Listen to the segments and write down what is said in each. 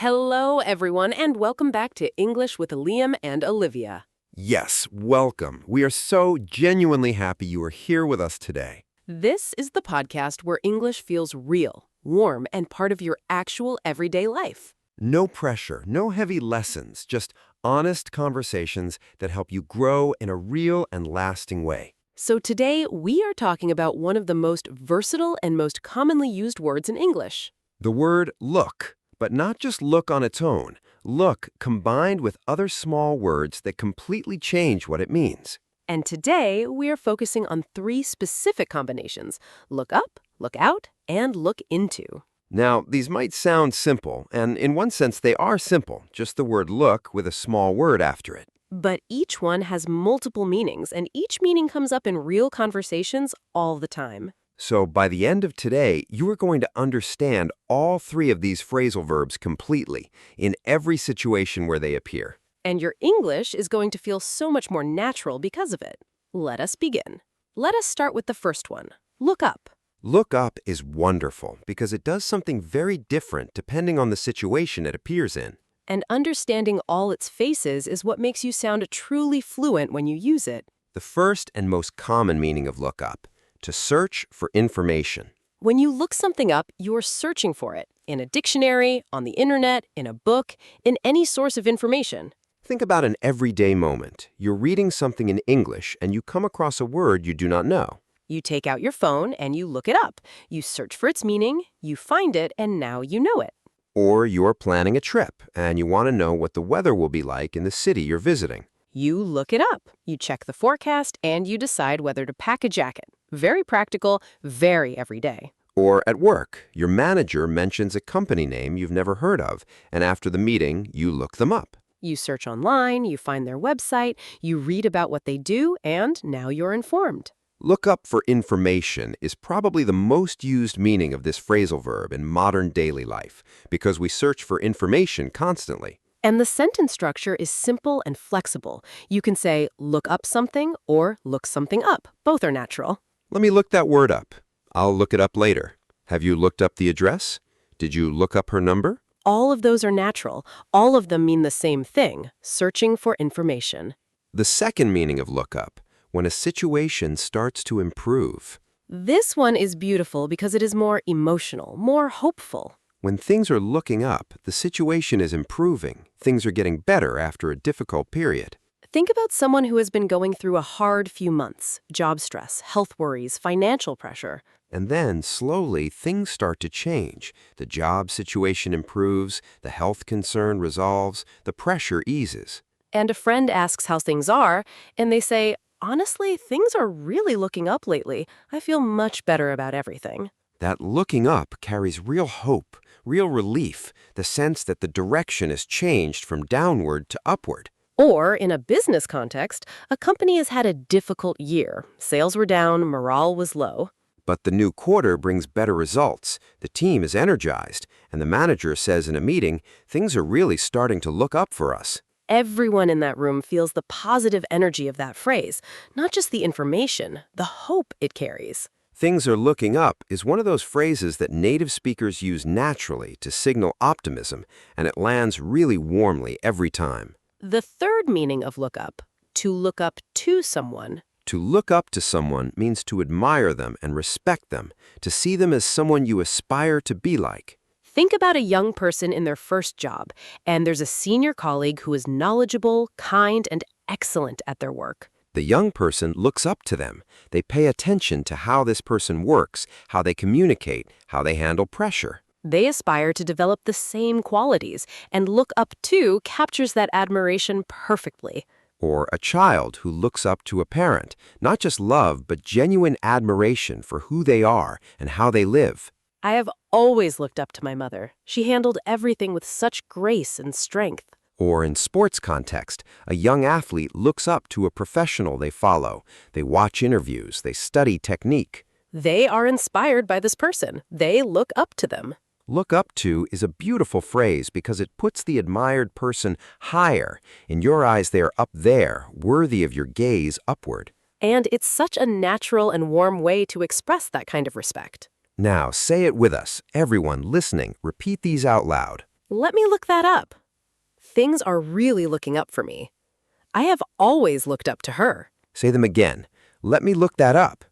Hello, everyone, and welcome back to English with Liam and Olivia. Yes, welcome. We are so genuinely happy you are here with us today. This is the podcast where English feels real, warm, and part of your actual everyday life. No pressure, no heavy lessons, just honest conversations that help you grow in a real and lasting way. So today, we are talking about one of the most versatile and most commonly used words in English. The word look, but not just look on its own. Look combined with other small words that completely change what it means. And today, we are focusing on three specific combinations: look up, look out, and look into. Now, these might sound simple, and in one sense they are simple, just the word look with a small word after it. But each one has multiple meanings, and each meaning comes up in real conversations all the time. So by the end of today, you are going to understand all three of these phrasal verbs completely in every situation where they appear. And your English is going to feel so much more natural because of it. Let us begin. Let us start with the first one. Look up. Look up is wonderful because it does something very different depending on the situation it appears in. And understanding all its faces is what makes you sound truly fluent when you use it. The first and most common meaning of look up: to search for information. When you look something up, you're searching for it in a dictionary, on the internet, in a book, in any source of information. Think about an everyday moment. You're reading something in English and you come across a word you do not know. You take out your phone and you look it up. You search for its meaning, you find it, and now you know it. Or you're planning a trip and you want to know what the weather will be like in the city you're visiting. You look it up. You check the forecast and you decide whether to pack a jacket. Very practical, very everyday. Or at work, your manager mentions a company name you've never heard of, and after the meeting, you look them up. You search online, you find their website, you read about what they do, and now you're informed. Look up for information is probably the most used meaning of this phrasal verb in modern daily life, because we search for information constantly. And the sentence structure is simple and flexible. You can say, look up something or look something up. Both are natural. Let me look that word up. I'll look it up later. Have you looked up the address? Did you look up her number? All of those are natural. All of them mean the same thing: searching for information. The second meaning of look up: when a situation starts to improve. This one is beautiful because it is more emotional, more hopeful. When things are looking up, the situation is improving. Things are getting better after a difficult period. Think about someone who has been going through a hard few months: job stress, health worries, financial pressure. And then, slowly, things start to change. The job situation improves, the health concern resolves, the pressure eases. And a friend asks how things are, and they say, honestly, things are really looking up lately. I feel much better about everything. That looking up carries real hope, real relief, the sense that the direction is changed from downward to upward. Or, in a business context, a company has had a difficult year. Sales were down, morale was low. But the new quarter brings better results. The team is energized, and the manager says in a meeting, things are really starting to look up for us. Everyone in that room feels the positive energy of that phrase, not just the information, the hope it carries. Things are looking up is one of those phrases that native speakers use naturally to signal optimism, and it lands really warmly every time. The third meaning of look up: to look up to someone. To look up to someone means to admire them and respect them, to see them as someone you aspire to be like. Think about a young person in their first job, and there's a senior colleague who is knowledgeable, kind, and excellent at their work. The young person looks up to them. They pay attention to how this person works, how they communicate, how they handle pressure. They aspire to develop the same qualities, and look up to captures that admiration perfectly. Or a child who looks up to a parent, not just love, but genuine admiration for who they are and how they live. I have always looked up to my mother. She handled everything with such grace and strength. Or in sports context, a young athlete looks up to a professional they follow. They watch interviews, they study technique. They are inspired by this person. They look up to them. Look up to is a beautiful phrase because it puts the admired person higher. In your eyes, they are up there, worthy of your gaze upward. And it's such a natural and warm way to express that kind of respect. Now, say it with us. Everyone listening, repeat these out loud. Let me look that up. Things are really looking up for me. I have always looked up to her. Say them again. Let me look that up.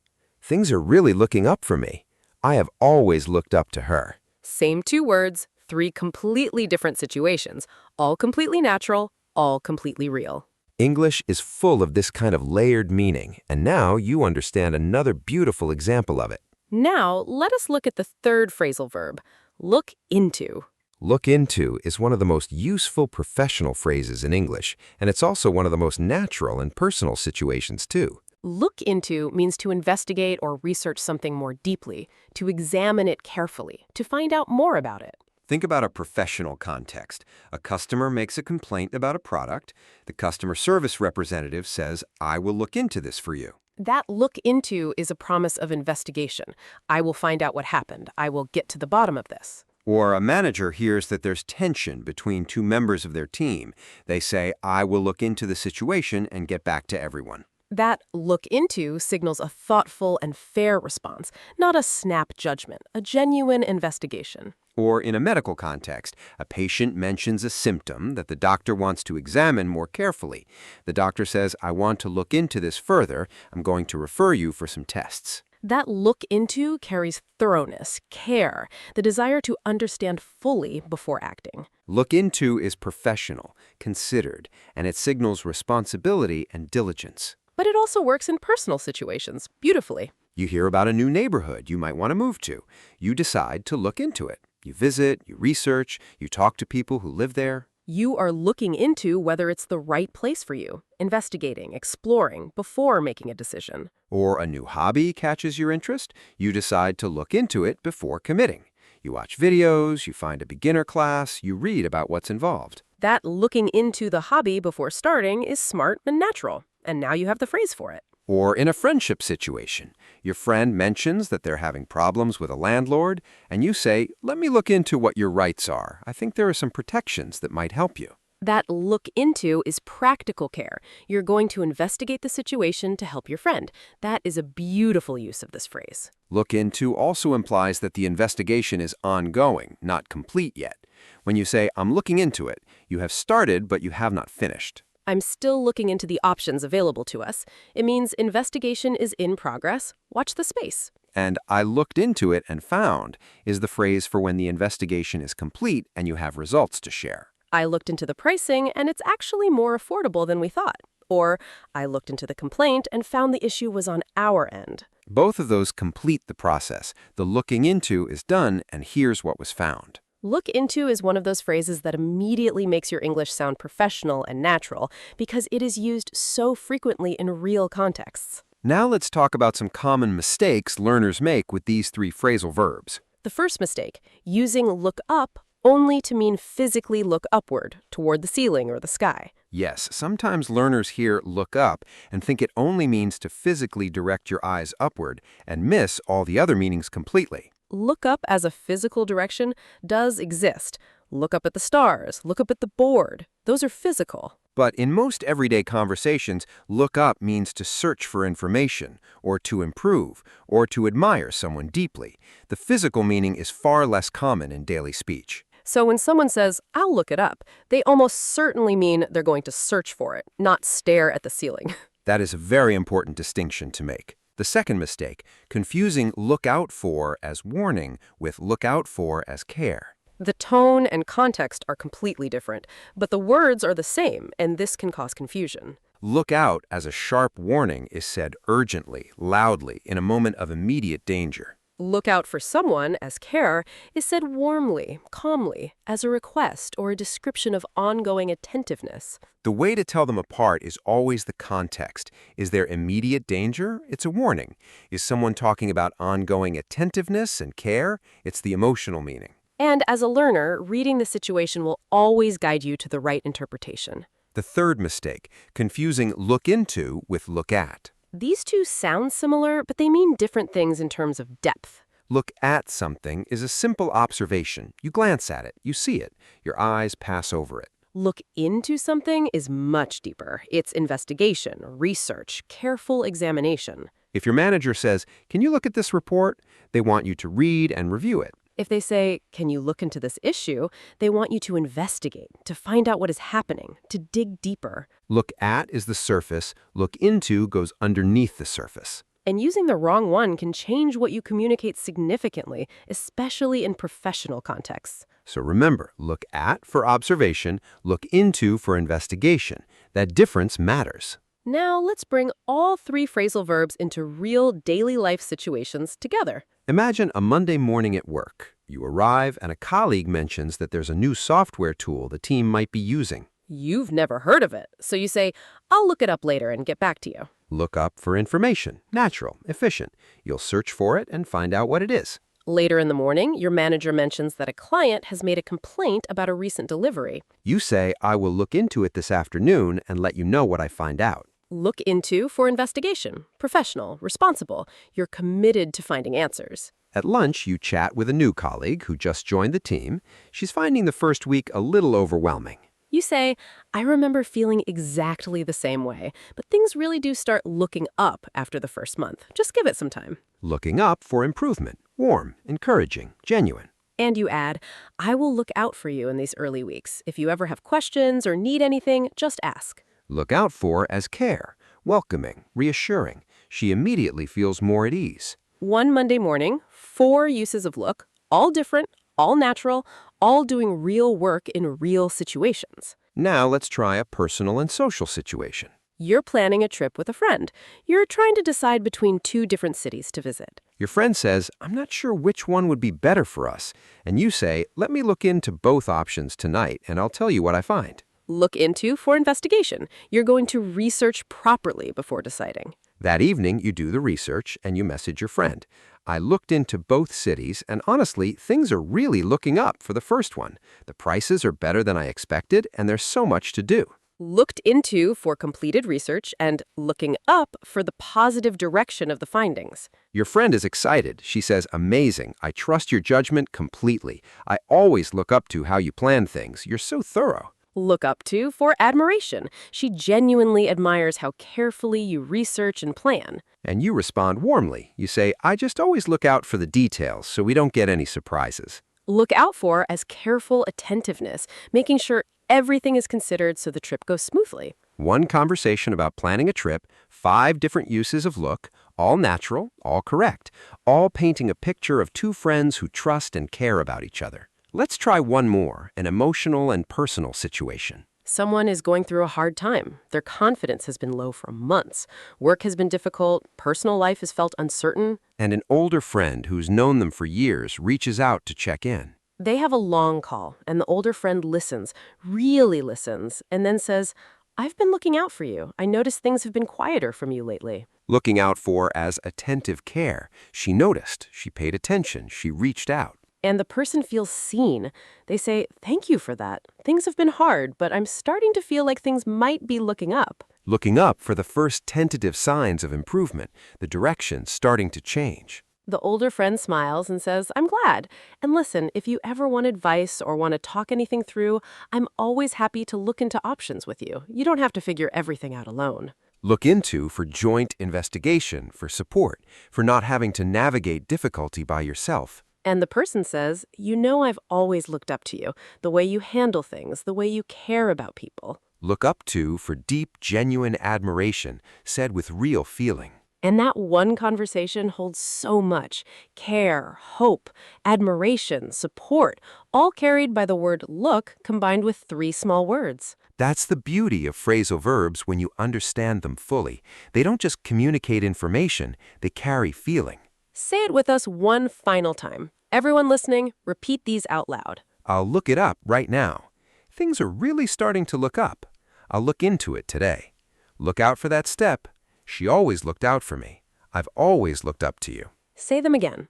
Things are really looking up for me. I have always looked up to her. Same two words, three completely different situations, all completely natural, all completely real. English is full of this kind of layered meaning, and now you understand another beautiful example of it. Now, let us look at the third phrasal verb, look into. Look into is one of the most useful professional phrases in English, and it's also one of the most natural and personal situations too. Look into means to investigate or research something more deeply, to examine it carefully, to find out more about it. Think about a professional context. A customer makes a complaint about a product. The customer service representative says, "I will look into this for you." That look into is a promise of investigation. I will find out what happened. I will get to the bottom of this. Or a manager hears that there's tension between two members of their team. They say, "I will look into the situation and get back to everyone." That look into signals a thoughtful and fair response, not a snap judgment, a genuine investigation. Or in a medical context, a patient mentions a symptom that the doctor wants to examine more carefully. The doctor says, "I want to look into this further. I'm going to refer you for some tests." That look into carries thoroughness, care, the desire to understand fully before acting. Look into is professional, considered, and it signals responsibility and diligence. But it also works in personal situations beautifully. You hear about a new neighborhood you might want to move to. You decide to look into it. You visit, you research, you talk to people who live there. You are looking into whether it's the right place for you, investigating, exploring, before making a decision. Or a new hobby catches your interest. You decide to look into it before committing. You watch videos, you find a beginner class, you read about what's involved. That looking into the hobby before starting is smart and natural, and now you have the phrase for it. Or in a friendship situation, your friend mentions that they're having problems with a landlord, and you say, "Let me look into what your rights are. I think there are some protections that might help you." That look into is practical care. You're going to investigate the situation to help your friend. That is a beautiful use of this phrase. Look into also implies that the investigation is ongoing, not complete yet. When you say, "I'm looking into it," you have started, but you have not finished. I'm still looking into the options available to us. It means investigation is in progress. Watch the space. And "I looked into it and found" is the phrase for when the investigation is complete and you have results to share. I looked into the pricing and it's actually more affordable than we thought. Or I looked into the complaint and found the issue was on our end. Both of those complete the process. The looking into is done, and here's what was found. Look into is one of those phrases that immediately makes your English sound professional and natural because it is used so frequently in real contexts. Now let's talk about some common mistakes learners make with these three phrasal verbs. The first mistake, using look up only to mean physically look upward, toward the ceiling or the sky. Yes, sometimes learners hear "look up" and think it only means to physically direct your eyes upward and miss all the other meanings completely. Look up as a physical direction does exist. Look up at the stars, look up at the board. Those are physical. But in most everyday conversations, look up means to search for information, or to improve, or to admire someone deeply. The physical meaning is far less common in daily speech. So when someone says, "I'll look it up," they almost certainly mean they're going to search for it, not stare at the ceiling. That is a very important distinction to make. The second mistake, confusing "look out for" as warning with "look out for" as care. The tone and context are completely different, but the words are the same, and this can cause confusion. Look out as a sharp warning is said urgently, loudly, in a moment of immediate danger. Look out for someone, as care, is said warmly, calmly, as a request or a description of ongoing attentiveness. The way to tell them apart is always the context. Is there immediate danger? It's a warning. Is someone talking about ongoing attentiveness and care? It's the emotional meaning. And as a learner, reading the situation will always guide you to the right interpretation. The third mistake, confusing "look into" with "look at." These two sound similar, but they mean different things in terms of depth. Look at something is a simple observation. You glance at it, you see it, your eyes pass over it. Look into something is much deeper. It's investigation, research, careful examination. If your manager says, "Can you look at this report?" they want you to read and review it. If they say, "Can you look into this issue?" they want you to investigate, to find out what is happening, to dig deeper. Look at is the surface, look into goes underneath the surface. And using the wrong one can change what you communicate significantly, especially in professional contexts. So remember, look at for observation, look into for investigation. That difference matters. Now let's bring all three phrasal verbs into real daily life situations together. Imagine a Monday morning at work. You arrive and a colleague mentions that there's a new software tool the team might be using. You've never heard of it, so you say, "I'll look it up later and get back to you." Look up for information. Natural, efficient. You'll search for it and find out what it is. Later in the morning, your manager mentions that a client has made a complaint about a recent delivery. You say, I will look into it this afternoon and let you know what I find out. Look into for investigation. Professional, responsible. You're committed to finding answers. At lunch, you chat with a new colleague who just joined the team. She's finding the first week a little overwhelming. You say, "I remember feeling exactly the same way, but things really do start looking up after the first month. Just give it some time." Looking up for improvement. Warm, encouraging, genuine. And you add, "I will look out for you in these early weeks. If you ever have questions or need anything, just ask." Look out for as care. Welcoming, reassuring. She immediately feels more at ease. One Monday morning, 4 uses of look, all different, all natural, all doing real work in real situations. Now let's try a personal and social situation. You're planning a trip with a friend. You're trying to decide between 2 different cities to visit. Your friend says, I'm not sure which one would be better for us. And you say, let me look into both options tonight and I'll tell you what I find. Look into for investigation. You're going to research properly before deciding. That evening, you do the research and you message your friend. I looked into both cities and honestly, things are really looking up for the first one. The prices are better than I expected and there's so much to do. Looked into for completed research and looking up for the positive direction of the findings. Your friend is excited. She says, amazing. I trust your judgment completely. I always look up to how you plan things. You're so thorough. Look up to for admiration. She genuinely admires how carefully you research and plan. And you respond warmly. You say, I just always look out for the details so we don't get any surprises. Look out for as careful attentiveness, making sure everything is considered so the trip goes smoothly. One conversation about planning a trip, 5 different uses of look, all natural, all correct, all painting a picture of 2 friends who trust and care about each other. Let's try one more, an emotional and personal situation. Someone is going through a hard time. Their confidence has been low for months. Work has been difficult. Personal life has felt uncertain. And an older friend who's known them for years reaches out to check in. They have a long call, and the older friend listens, really listens, and then says, "I've been looking out for you. I noticed things have been quieter from you lately." Looking out for as attentive care. She noticed, she paid attention, she reached out. And the person feels seen. They say, "Thank you for that. Things have been hard, but I'm starting to feel like things might be looking up." Looking up for the first tentative signs of improvement, the direction starting to change. The older friend smiles and says, "I'm glad. And listen, if you ever want advice or want to talk anything through, I'm always happy to look into options with you. You don't have to figure everything out alone." Look into for joint investigation, for support, for not having to navigate difficulty by yourself. And the person says, "You know I've always looked up to you, the way you handle things, the way you care about people." Look up to for deep, genuine admiration, said with real feeling. And that one conversation holds so much care, hope, admiration, support, all carried by the word look combined with 3 small words. That's the beauty of phrasal verbs when you understand them fully. They don't just communicate information, they carry feeling. Say it with us one final time. Everyone listening, repeat these out loud. I'll look it up right now. Things are really starting to look up. I'll look into it today. Look out for that step. She always looked out for me. I've always looked up to you. Say them again.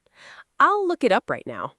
I'll look it up right now.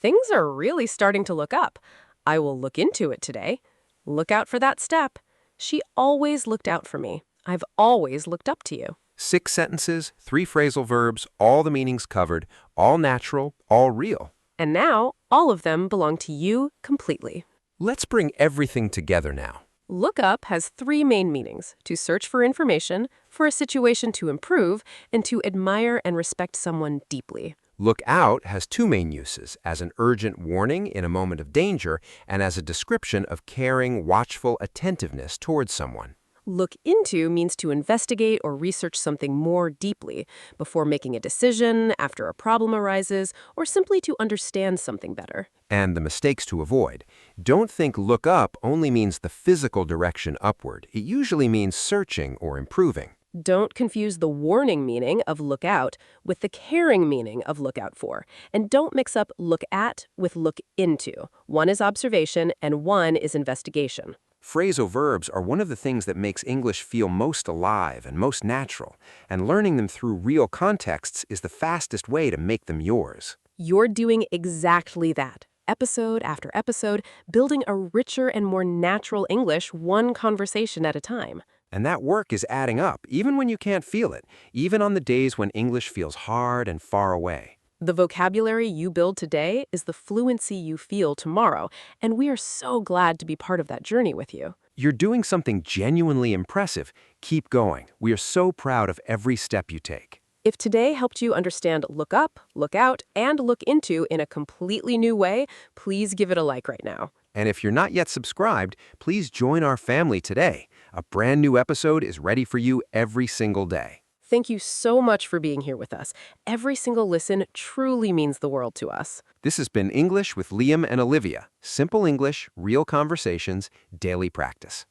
Things are really starting to look up. I will look into it today. Look out for that step. She always looked out for me. I've always looked up to you. 6 sentences, 3 phrasal verbs, all the meanings covered, all natural, all real. And now, all of them belong to you completely. Let's bring everything together now. Look up has 3 main meanings: to search for information, for a situation to improve, and to admire and respect someone deeply. Look out has two main uses, as an urgent warning in a moment of danger and as a description of caring, watchful attentiveness towards someone. Look into means to investigate or research something more deeply before making a decision, after a problem arises, or simply to understand something better. And the mistakes to avoid. Don't think look up only means the physical direction upward. It usually means searching or improving. Don't confuse the warning meaning of look out with the caring meaning of look out for. And don't mix up look at with look into. One is observation and one is investigation. Phrasal verbs are one of the things that makes English feel most alive and most natural, and learning them through real contexts is the fastest way to make them yours. You're doing exactly that. Episode after episode, building a richer and more natural English one conversation at a time. And that work is adding up, even when you can't feel it, even on the days when English feels hard and far away. The vocabulary you build today is the fluency you feel tomorrow, and we are so glad to be part of that journey with you. You're doing something genuinely impressive. Keep going. We are so proud of every step you take. If today helped you understand look up, look out, and look into in a completely new way, please give it a like right now. And if you're not yet subscribed, please join our family today. A brand new episode is ready for you every single day. Thank you so much for being here with us. Every single listen truly means the world to us. This has been English with Liam and Olivia. Simple English, real conversations, daily practice.